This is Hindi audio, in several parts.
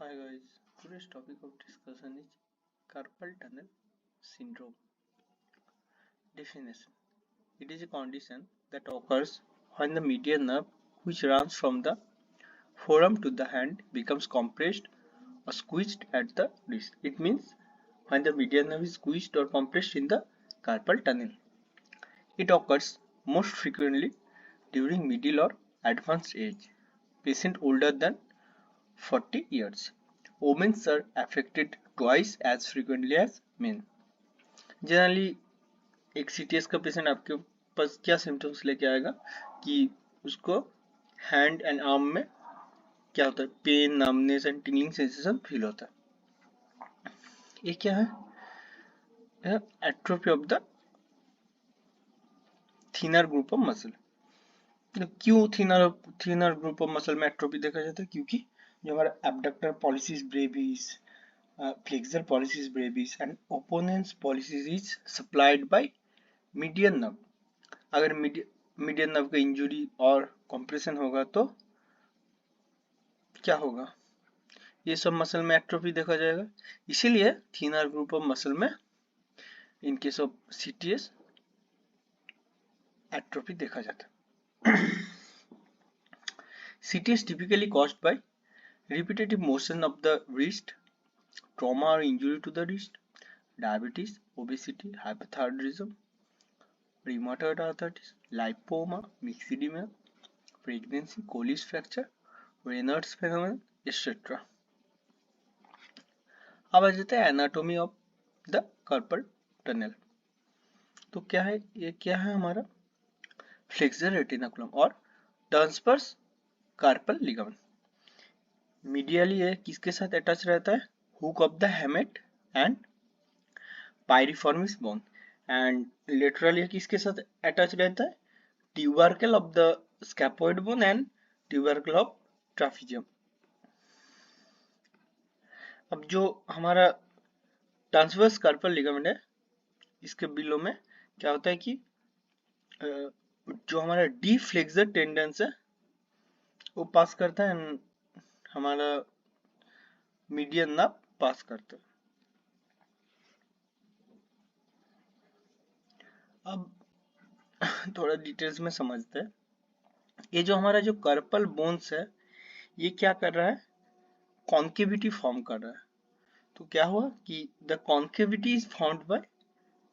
Hi guys, today's topic of discussion is carpal tunnel syndrome. Definition: it is a condition that occurs when the median nerve, which runs from the forearm to the hand, becomes compressed or squeezed at the wrist. It means when the median nerve is squeezed or compressed in the carpal tunnel. It occurs most frequently during middle or advanced age. Patient older than 40 years. Women are affected twice as frequently as men. Generally एक सीटीएस का पेशेंट आपके पास क्या सिम्टम्स लेके आएगा कि उसको हैंड एंड आर्म में क्या होता है, pain, numbness and tingling sensation feel होता है. ये क्या है? Atrophy of the thenar group of muscle. क्यों थिनर ग्रुप ऑफ मसल में एट्रोफी देखा जाता है? क्योंकि जो हमारा abductor pollicis brevis, flexor pollicis brevis and opponens pollicis is supplied by median nerve. अगर median nerve का इंजुरी और compression होगा तो क्या होगा? ये सब मसल में एट्रोफी देखा जाएगा. इसीलिए थिनर ग्रुप ऑफ मसल में in case of CTS atrophy देखा जाता है. CTS typically caused by repetitive motion of the wrist, trauma or injury to the wrist, diabetes, obesity, hypothyroidism, rheumatoid arthritis, lipoma, myxedema, pregnancy, Colles fracture, Raynaud's phenomenon, etc. अब आ जाता है anatomy of the carpal tunnel. तो क्या है? ये क्या है हमारा फ्लेक्सर रेटिनाकुलम और ट्रांसवर्स कार्पल लिगामेंट. मीडियली ये किसके साथ अटैच रहता है? Hook of the hamate and piriformis bone. And laterally किसके साथ अटैच रहता है? Tubercle of the scaphoid bone and tubercle of trapezium. अब जो हमारा ट्रांसवर्स कार्पल लिगामेंट है, इसके बिलो में क्या होता है कि जो हमारा डी फ्लेक्सर टेंडेंस है वो पास करता है, हमारा मीडियन नर्व पास करता है. अब थोड़ा डिटेल्स में समझते हैं. ये जो हमारा जो कार्पल बोन्स है, ये क्या कर रहा है? कॉन्केविटी फॉर्म कर रहा है. तो क्या हुआ कि the concavity is formed by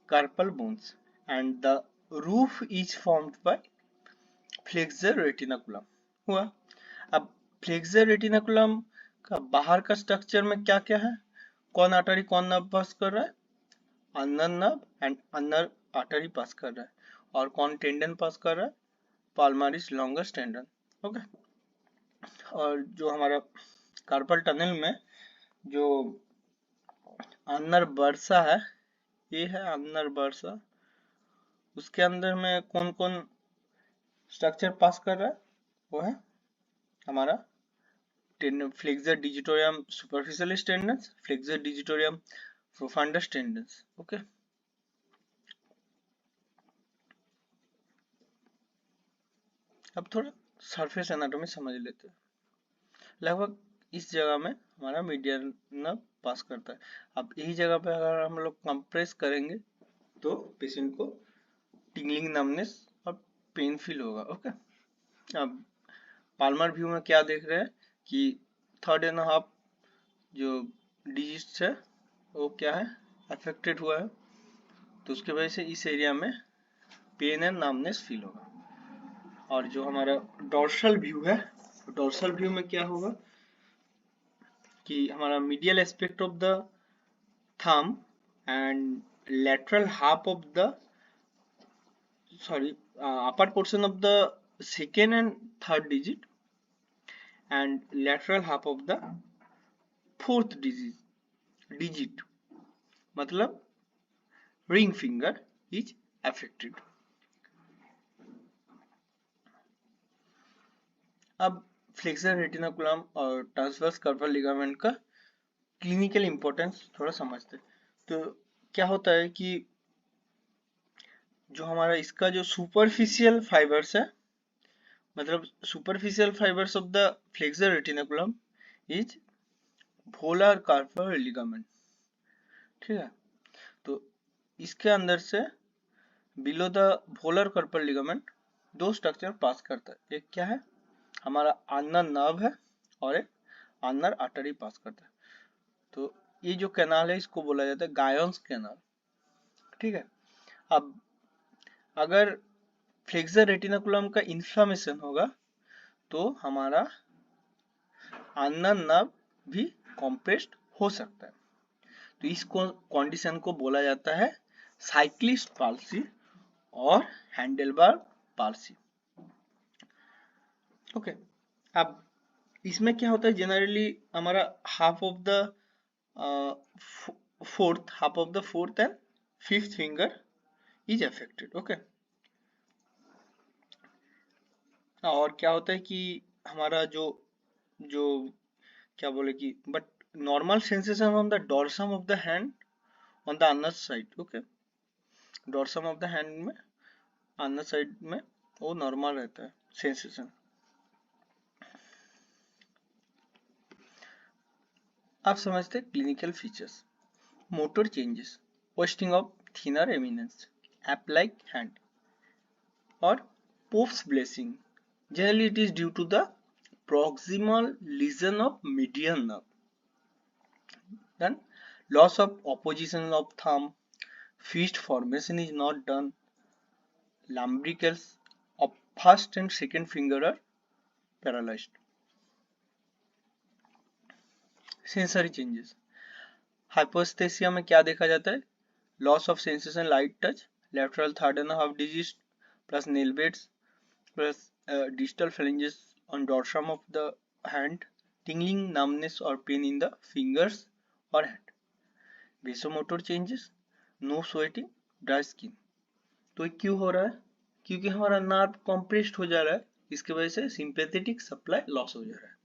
carpal bones and the roof is formed by flexor retinaculum. हुआ. अब फ्लेक्सर रेटिनाकुलम का बाहर का स्ट्रक्चर में क्या क्या है? कौन आर्टरी कौन नर्व पास कर रहा है? Ulnar nerve and ulnar artery pass कर रहा है. और कौन टेंडन पास कर रहा है? पाल्मारिस लॉन्गस टेंडन. ओके. और जो हमारा कार्पल टनल में जो अनर बर्सा है, ये है अनर बर्सा. उसके अंदर में कौन कौन स्ट्रक्चर पास कर रहा है? वो है हमारा flexor digitorum superficialis tendons, flexor digitorum profundus tendons. Okay. अब थोड़ा सरफेस एनाटॉमी समझ लेते हैं. लगभग इस जगह में हमारा मीडियन नर्व पास करता है. अब यही जगह पे अगर हम लोग कंप्रेस करेंगे तो पेशेंट को टिंगलिंग, नमनेस और पेन फील होगा. ओके. अब पाल्मर व्यू में क्या देख रहे हैं कि 3.5 जो डिजिट्स है वो क्या है? अफेक्टेड हुआ है. तो उसके वजह से इस एरिया में पेन एंड नमनेस फील होगा. और जो हमारा डोर्सल व्यू है, डोर्सल व्यू में क्या होगा कि हमारा medial aspect of the thumb and lateral half of the upper portion of the second and third digit and lateral half of the fourth digit मतलब ring finger is affected. अब फ्लेक्सर रेटिनाकुलम और ट्रांसवर्स कार्पल लिगामेंट का क्लिनिकल इंपॉर्टेंस थोड़ा समझते हैं. तो क्या होता है कि जो हमारा इसका जो सुपरफिशियल फाइबर्स है, मतलब superficial fibres of the flexor retinaculum is volar carpal ligament, ठीक है। तो इसके अंदर से below the volar carpal ligament दो स्ट्रक्चर पास करता है। एक क्या है, हमारा आल्नर नर्व है, और एक आल्नर आर्टरी पास करता है। तो ये जो कैनाल है इसको बोला जाता है गायन्स कैनाल, ठीक है। अब अगर फ्लेक्सर रेटिनाकुलम का इन्फ्लामेशन होगा तो हमारा आल्नर नर्व भी कॉम्प्रेस्ड हो सकता है। तो इस कंडीशन को बोला जाता है साइक्लिस्ट पाल्सी और हैंडलबार पाल्सी। ओके, अब इसमें क्या होता है, जनरली हमारा half of the fourth and fifth finger is affected. Okay, और क्या होता है कि हमारा जो जो क्या बोले कि but normal sensation on the dorsum of the hand on the another side. Okay, dorsum of the hand में अनदर साइड में वो नॉर्मल रहता है सेंसेशन। आप समझते हैं clinical features, motor changes, wasting of thenar eminence, ape like hand, और pope's blessing. Generally it is due to the proximal lesion of median nerve. Then loss of opposition of thumb, fist formation is not done, lumbricals of first and second finger are paralyzed. Sensory changes, hyposthesia में क्या देखा जाता है, loss of sensation light touch, lateral third and half digits plus nail beds plus distal phalanges on dorsum of the hand, tingling, numbness or pain in the fingers or hand. Vasomotor changes, no sweating, dry skin. तो ये क्यों हो रहा है, क्योंकि हमारा नर्व कॉम्प्रेस्ड हो जा रहा है, इसकी वजह से सिंपैथेटिक सप्लाई लॉस हो जा रहा है।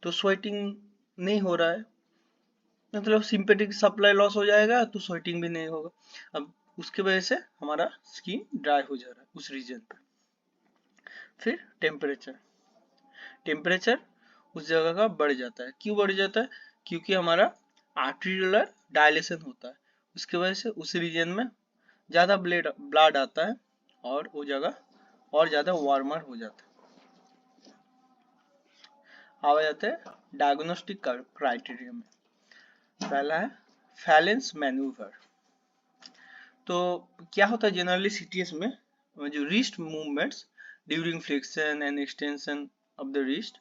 तो स्वेटिंग नहीं हो रहा है, मतलब सिंपैथेटिक सप्लाई लॉस हो जाएगा तो स्वेटिंग भी नहीं होगा। अब उसके वजह से हमारा स्किन ड्राई हो जा रहा है उस रीजन पे। फिर टेम्परेचर, टेम्परेचर उस जगह का बढ़ जाता है। क्यों बढ़ जाता है, क्योंकि हमारा आर्टेरियल डायलेशन होता है, उसकी वजह से उस रीजन में ज्यादा ब्लड आता है और वो जगह और ज्यादा वार्मर हो जाता है। आ जाते हैं डायग्नोस्टिक क्राइटेरिया में। पहला है फैलेंस मैन्यूवर। तो क्या होता है जनरली सीटीएस में, जो wrist movements during flexion and extension of the wrist,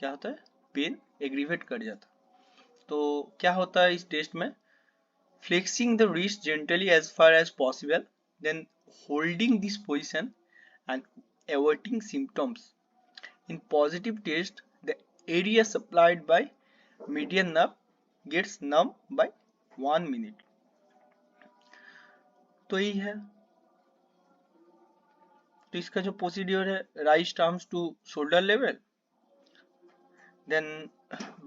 क्या होता है, पेन एग्रीवेट कर जाता है। तो क्या होता है इस टेस्ट में, flexing the wrist gently as far as possible, then holding this position and awaiting symptoms. In positive test, the area supplied by median nerve gets numb by 1 minute. तो यही है। तो इसका जो प्रोसीड्योर है, right arms to shoulder level, then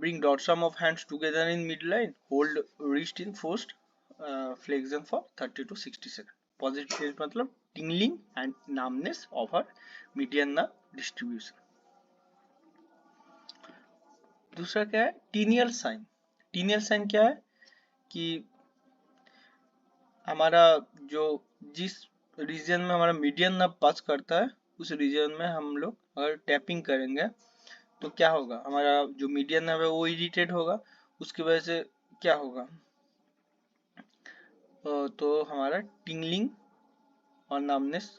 bring dorsum of hands together in midline, hold wrist in forced flexion for 30 to 60 seconds. Positive phase मतलब tingling and numbness of her median nerve distribution. दूसरा क्या है, टीनियल साइन। टीनियल साइन क्या है कि हमारा जो जिस रीजन में हमारा मीडियन नर्व पास करता है उस रीजन में हम लोग अगर टैपिंग करेंगे तो क्या होगा, हमारा जो मीडियन नर्व है वो इरिटेट होगा, उसकी वजह से क्या होगा, तो हमारा टिंगलिंग और नमनेस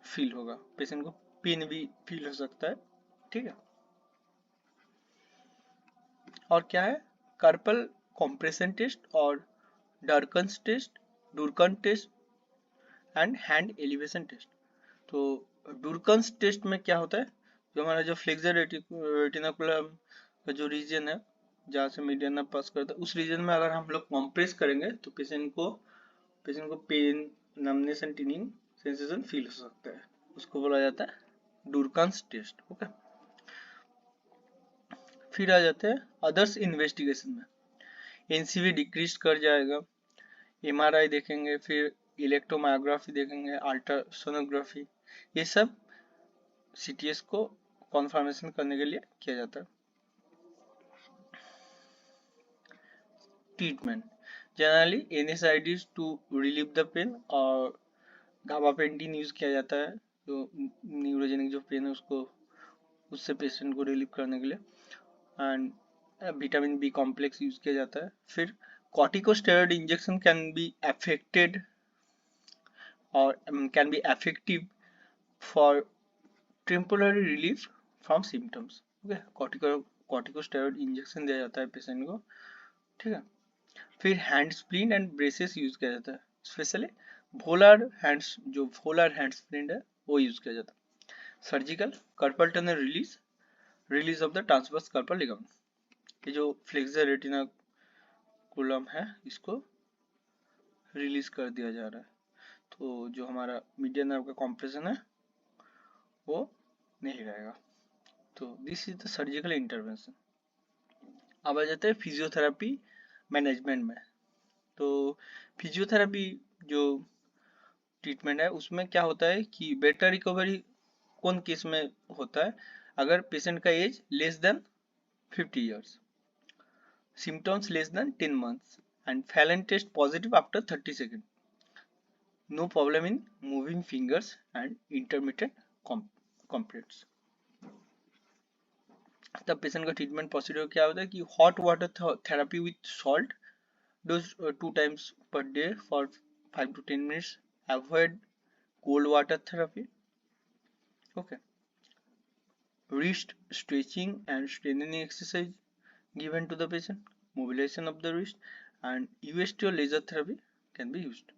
फील होगा, पेशेंट को पेन भी फील हो सकता है, ठीक है। और क्या है, कार्पल कॉम्प्रेशन टेस्ट और Durkan's test, Durkan test and hand elevation test. तो डुरकन्स टेस्ट में क्या होता है, जो हमारा जो फ्लेक्सर रेटिनाकुलम का जो रीजन है जहाँ से मीडियन नर्व पास करता है उस रीजन में अगर हम लोग कॉम्प्रेस करेंगे तो पेशेंट को pain, numbness and tingling sensation feel हो सकता है, उसको बोला जाता है डुरकन्स टेस्ट। ओके, फिर आ जाते हैं अदर्स इन्वेस्टिगेशन में, एनसीवी डिक्रीज कर जाएगा, एमआरआई देखेंगे, फिर इलेक्ट्रोमायोग्राफी देखेंगे, अल्ट्रासोनोग्राफी, ये सब सीटीएस को कॉन्फर्मेशन करने के लिए किया जाता है। Treatment generally NSAIDs to relieve the pain और गाबापेंटिन यूज किया जाता है, जो न्यूरोजेनिक जो पेन है उसको उससे पेशेंट को रिलीव करने के लिए, and vitamin B complex use किया जाता है। फिर corticosteroid injection can be affected और can be effective for temporary relief from symptoms. Okay, corticosteroid injection दिया जाता है पेशेंट को, ठीक है। फिर hand splint and braces use किया जाता है, स्पेशली भोलार हैंड स्प्लिन है वो यूज किया जाता है। Surgical carpal tunnel release of the transverse carpal ligament, ये जो फ्लेक्सर रेटिनाकुलम है इसको रिलीज कर दिया जा रहा है, तो जो हमारा मीडियन नर्व का कॉम्प्रेशन है वो नहीं रहेगा। तो this is the surgical intervention. अब आ जाते हैं फिजियोथेरेपी मैनेजमेंट में। तो फिजियोथेरेपी जो ट्रीटमेंट है उसमें क्या होता है कि बेटर रिकवरी कौन केस में होता है, अगर पेशेंट का age less than 50 years, symptoms less than 10 months, and Phelan test positive after 30 seconds, no problem in moving fingers and intermittent complaints। तब पेशेंट का ट्रीटमेंट प्रोसीड्यूर क्या होता है कि hot water therapy with salt dose 2 times per day for 5 to 10 minutes, avoid cold water therapy, okay, wrist stretching and strengthening exercise given to the patient, mobilization of the wrist, and UST or laser therapy can be used,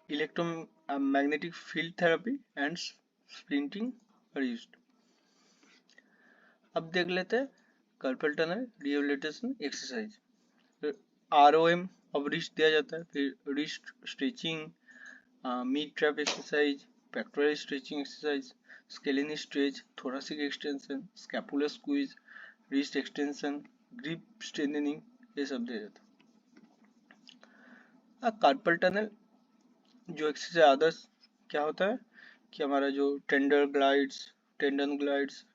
electromagnetic field therapy and splinting are used। अब देख लेते हैं carpal tunnel rehabilitation exercise. ROM अब रिस्ट दिया जाता है, फिर wrist stretching, mid trap exercise, pectoral stretching exercise, scalene stretch, thoracic extension, scapular squeeze, wrist extension, grip strengthening, ये सब दिया जाता है। कार्पल टनल जो एक्सरसाइज आदर्श क्या होता है कि हमारा जो टेंडन ग्लाइड्स,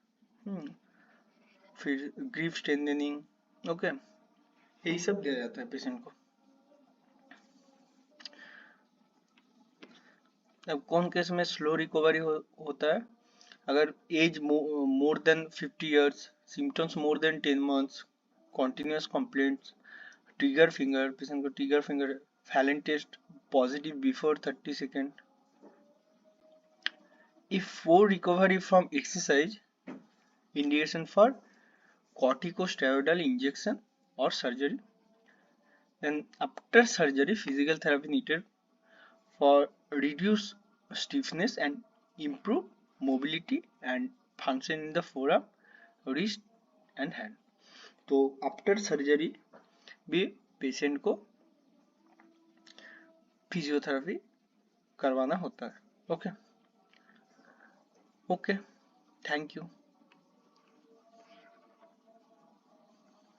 फिर ग्रिप स्ट्रेंथनिंग, ओके, यही सब दिया जाता है पेशेंट को। अब कौन केस में स्लो रिकवरी होता है, अगर age more than 50 years, symptoms more than 10 months, continuous complaints, trigger finger, patient को trigger finger, Phalen test positive before 30 seconds, if poor recovery from exercise, indication for corticosteroidal injection or surgery, then after surgery physical therapy needed for reduce stiffness and improve mobility and function in the forearm, wrist and hand। तो आफ्टर सर्जरी भी पेशेंट को फिजियोथेरेपी करवाना होता है। Okay, thank you.